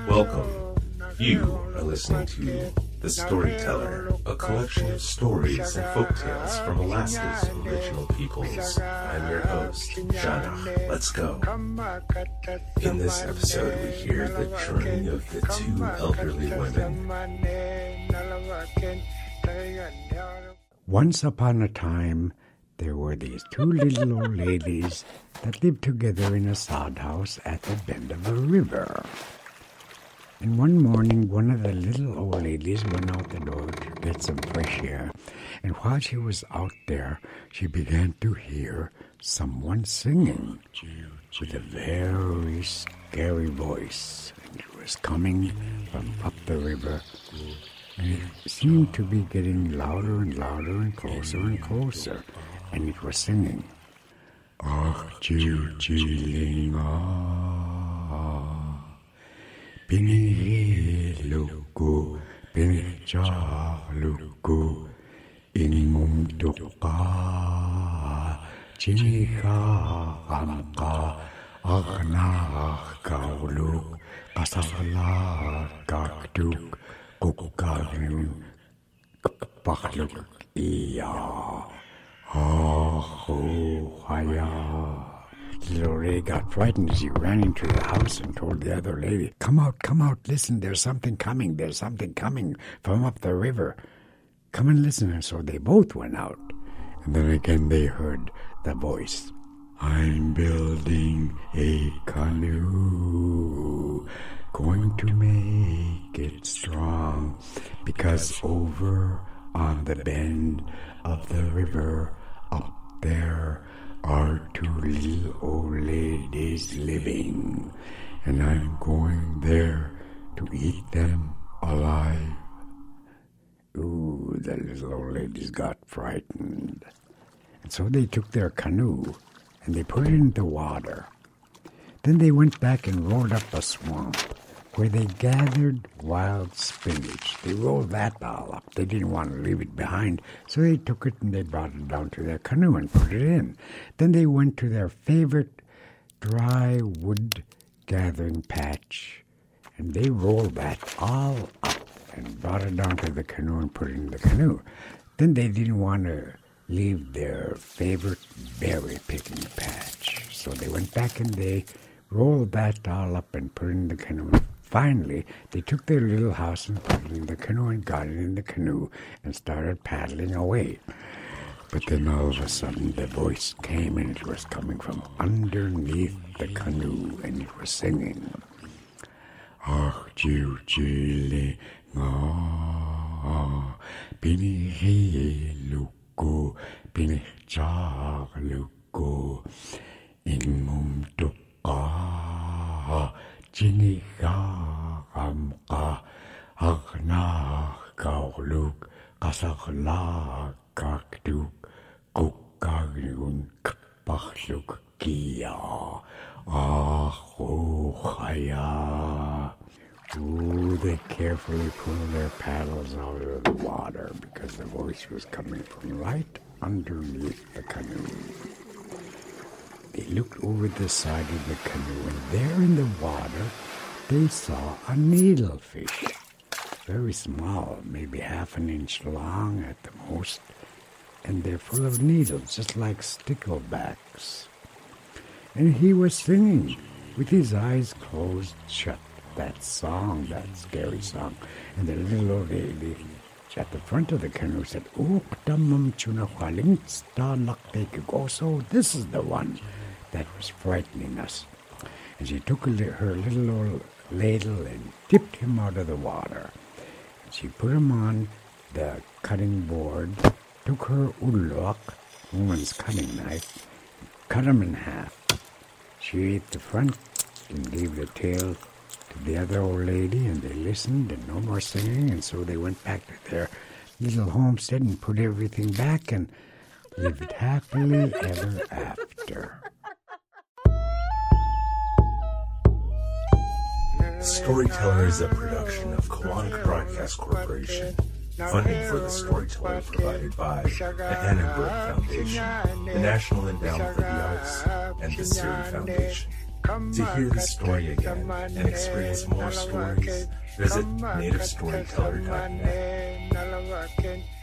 Welcome. You are listening to The Storyteller, a collection of stories and folktales from Alaska's original peoples. I'm your host, Canaar. Let's go. In this episode, we hear the journey of the two elderly women. Once upon a time, there were these two little old ladies that lived together in a sod house at the bend of a river. And one morning, one of the little old ladies went out the door to get some fresh air. And while she was out there, she began to hear someone singing with a very scary voice. And it was coming from up the river. And it seemed to be getting louder and louder and closer. And it was singing, Pinihiluku, pinichaluku, inimumtuka, chinihakamka, aghnakauluk, kasakalakaktuk, kukagnim, kapakluk iya. Oh, hiya. Little Ray got frightened as he ran into the house and told the other lady, Come out, listen, there's something coming from up the river. Come and listen. And so they both went out. And then again they heard the voice, I'm building a canoe, going to make it strong, because over on the bend of the river up there are two little old ladies living, and I'm going there to eat them alive. Ooh, the little old ladies got frightened. And so they took their canoe and they put it in the water. Then they went back and rolled up a swamp where they gathered wild spinach. They rolled that all up. They didn't want to leave it behind, so they took it and they brought it down to their canoe and put it in. Then they went to their favorite dry wood gathering patch, and they rolled that all up and brought it down to the canoe and put it in the canoe. Then they didn't want to leave their favorite berry picking patch, so they went back and they rolled that all up and put it in the canoe. Finally, they took their little house and put it in the canoe and got it in the canoe and started paddling away. But then all of a sudden the voice came, and it was coming from underneath the canoe, and it was singing, Chili nga pinihiluku pinichaluku inmumtuka Chinihakamka, Aghnakauluk, Kasaklakaktuk, Kukagyun, Kapachluk, Kia, Ahohaya. Ooh, they carefully pulled their paddles out of the water because the voice was coming from right underneath the canoe. They looked over the side of the canoe, and there in the water, they saw a needlefish. Very small, maybe half an inch long at the most, and they're full of needles, just like sticklebacks. And he was singing with his eyes closed shut, that song, that scary song. And the little old lady at the front of the canoe said, so this is the one that was frightening us. And she took her little old ladle and dipped him out of the water. And she put him on the cutting board, took her ulok, woman's cutting knife, cut him in half. She ate the front and gave the tail to the other old lady, and they listened, and no more singing, and so they went back to their little homestead and put everything back and lived happily ever after. Storyteller is a production of Canaar Broadcast Corporation. Funding for The Storyteller provided by the KNBA Foundation, the National Endowment for the Arts, and the Siri Foundation. To hear the story again and experience more stories, visit nativestoryteller.net.